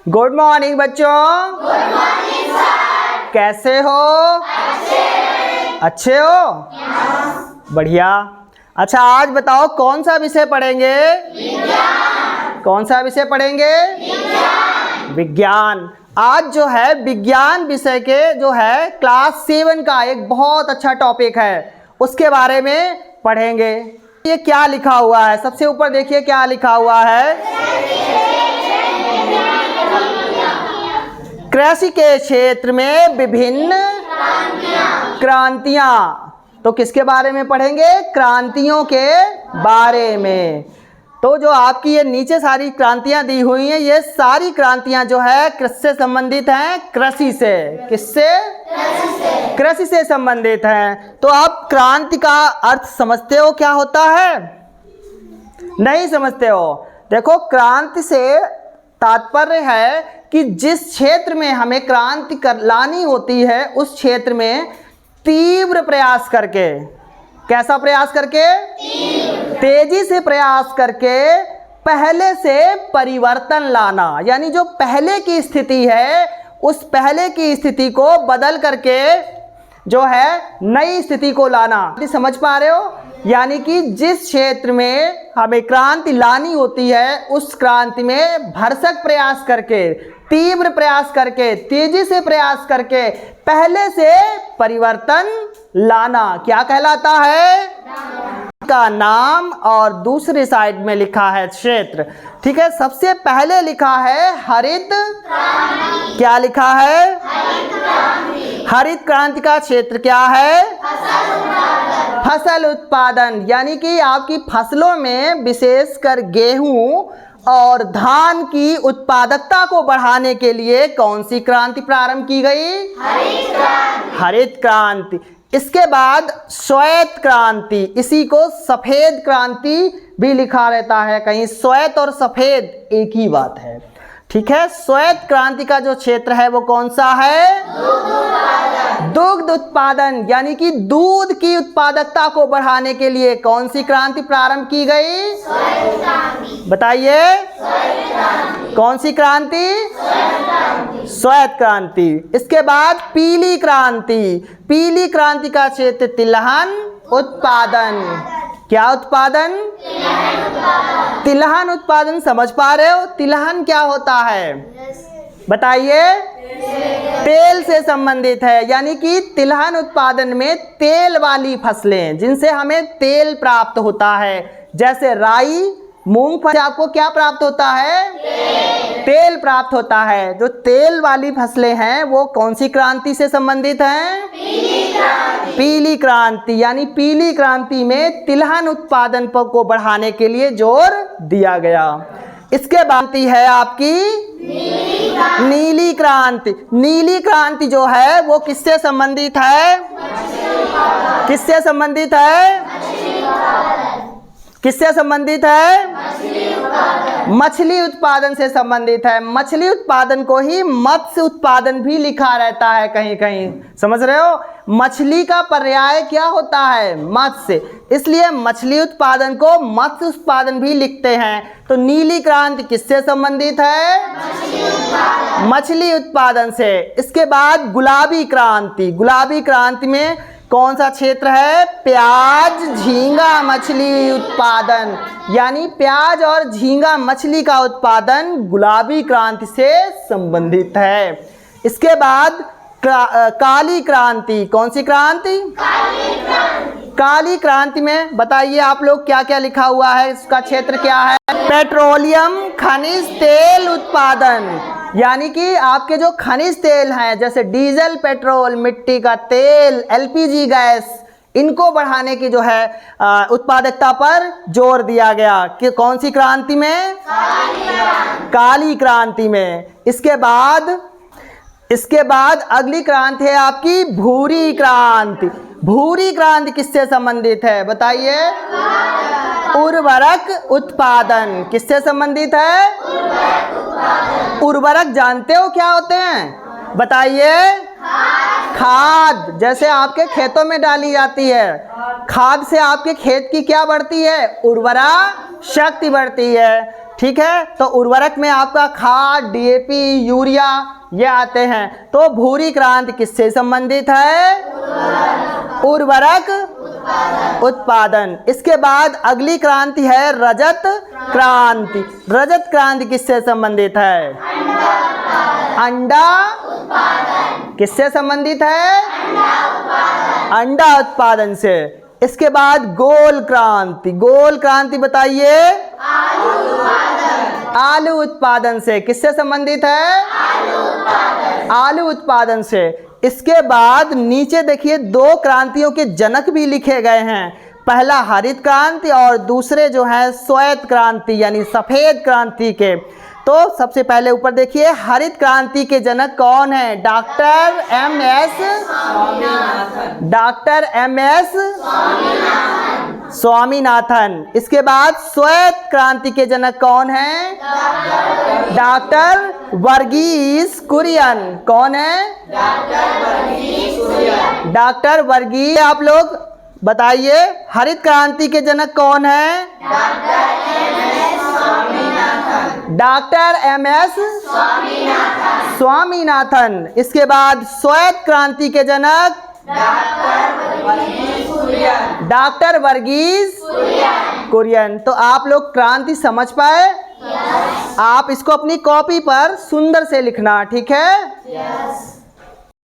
Good morning बच्चों। Good morning sir. कैसे हो? अच्छे हो? यस। बढ़िया। अच्छा, आज बताओ कौन सा विषय पढ़ेंगे? विज्ञान। कौन सा विषय पढ़ेंगे? विज्ञान। विज्ञान। आज जो है विज्ञान विषय के जो है क्लास 7 का एक बहुत अच्छा टॉपिक है, उसके बारे में पढ़ेंगे। ये क्या लिखा हुआ है? सबसे ऊपर देखिए क्या लिखा हुआ है। कृषि के क्षेत्र में विभिन्न क्रांतियां। तो किसके बारे में पढ़ेंगे? क्रांतियों के बारे में। तो जो आपकी ये नीचे सारी क्रांतियां दी हुई हैं, ये सारी क्रांतियां जो है किससे संबंधित हैं? कृषि से। किससे? कृषि से संबंधित हैं। तो आप क्रांति का अर्थ समझते हो क्या होता है? नहीं समझते हो? देखो, क्रांति से तात्पर्य है कि जिस क्षेत्र में हमें क्रांति लानी होती है, उस क्षेत्र में तीव्र प्रयास करके, कैसा प्रयास करके? तेजी से प्रयास करके पहले से परिवर्तन लाना, यानी जो पहले की स्थिति है उस पहले की स्थिति को बदल करके जो है नई स्थिति को लाना। समझ पा रहे हो? यानी कि जिस क्षेत्र में हमें क्रांति लानी होती है, उस क्रांति में भरसक प्रयास करके, तीव्र प्रयास करके, तेजी से प्रयास करके पहले से परिवर्तन लाना क्या कहलाता है? का नाम। और दूसरी साइड में लिखा है क्षेत्र। ठीक है, सबसे पहले लिखा है हरित क्रांति। क्या लिखा है? हरित क्रांति का क्षेत्र क्या है? फसल उत्पादन। यानी कि आपकी फसलों में विशेषकर गेहूं और धान की उत्पादकता को बढ़ाने के लिए कौन सी क्रांति प्रारंभ की गई? हरित क्रांति। हरित क्रांति। इसके बाद श्वेत क्रांति, इसी को सफेद क्रांति भी लिखा रहता है, कहीं श्वेत और सफेद एक ही बात है। ठीक है, श्वेत क्रांति का जो क्षेत्र है वो कौन सा है? दुग्ध उत्पादन। यानी कि दूध की उत्पादकता को बढ़ाने के लिए कौन सी क्रांति प्रारंभ की गई? बताइए, कौन सी क्रांति? श्वेत क्रांति। इसके बाद पीली क्रांति। पीली क्रांति का क्षेत्र तिलहन उत्पादन। क्या उत्पादन? तिलहन उत्पादन। समझ पा रहे हो? तिलहन क्या होता है? बताइए। तेल से संबंधित है। यानी कि तिलहन उत्पादन में तेल वाली फसलें, जिनसे हमें तेल प्राप्त होता है, जैसे राई, मूंगफली, आपको क्या प्राप्त होता है? तेल प्राप्त होता है। जो तेल वाली फसलें हैं वो कौन सी क्रांति से संबंधित हैं? पीली क्रांति। यानी पीली क्रांति में तिलहन उत्पादन को बढ़ाने के लिए जोर दिया गया। इसके बाद है आपकी नीली क्रांति। नीली क्रांति जो है वो किससे संबंधित है? किससे संबंधित है? किससे संबंधित है? मछली उत्पादन से संबंधित है। मछली उत्पादन को ही मत्स्य उत्पादन भी लिखा रहता है कहीं कहीं। समझ रहे हो? मछली का पर्याय क्या होता है? मत्स्य। इसलिए मछली उत्पादन को मत्स्य उत्पादन भी लिखते हैं। तो नीली क्रांति किससे संबंधित है? मछली उत्पादन से। इसके बाद गुलाबी क्रांति। गुलाबी क्रांति में कौन सा क्षेत्र है? प्याज, झींगा मछली उत्पादन। यानी प्याज और झींगा मछली का उत्पादन गुलाबी क्रांति से संबंधित है। इसके बाद काली क्रांति। कौन सी क्रांति? काली क्रांति में बताइए आप लोग क्या क्या लिखा हुआ है? इसका क्षेत्र क्या है? पेट्रोलियम, खनिज तेल उत्पादन। यानी कि आपके जो खनिज तेल हैं, जैसे डीजल, पेट्रोल, मिट्टी का तेल, एलपीजी गैस, इनको बढ़ाने की जो है उत्पादकता पर जोर दिया गया। कि कौन सी क्रांति में? काली क्रांति में। इसके बाद अगली क्रांति है आपकी भूरी क्रांति। भूरी क्रांति किससे संबंधित है? बताइए। उर्वरक उत्पादन। किससे संबंधित है? उर्वरक जानते हो क्या होते हैं? बताइए। खाद। जैसे आपके खेतों में डाली जाती है, खाद से आपके खेत की क्या बढ़ती है? उर्वरा शक्ति बढ़ती है। ठीक है। तो उर्वरक में आपका खाद, डीएपी, यूरिया ये आते हैं। तो भूरी क्रांति किससे संबंधित है? उर्वरक उत्पादन। इसके बाद अगली क्रांति है रजत क्रांति। रजत क्रांति किससे संबंधित है? अंडा किससे संबंधित है? अंडा उत्पादन से। इसके बाद गोल क्रांति। गोल क्रांति बताइए? आलू उत्पादन से। किससे संबंधित है? आलू उत्पादन से। इसके बाद नीचे देखिए दो क्रांतियों के जनक भी लिखे गए हैं। पहला हरित क्रांति और दूसरे जो है श्वेत क्रांति यानी सफेद क्रांति के। तो सबसे पहले ऊपर देखिए हरित क्रांति के जनक कौन है? Doctor M S Swaminathan. इसके बाद श्वेत क्रांति के जनक कौन है? डॉक्टर वर्गीस कुरियन। कौन है? डॉक्टर वर्गीस। आप लोग बताइए हरित क्रांति के जनक कौन है? Doctor M S Swaminathan. इसके बाद श्वेत क्रांति के जनक डॉक्टर वर्गीस कुरियन। तो आप लोग क्रांति समझ पाए? आप इसको अपनी कॉपी पर सुंदर से लिखना, ठीक है?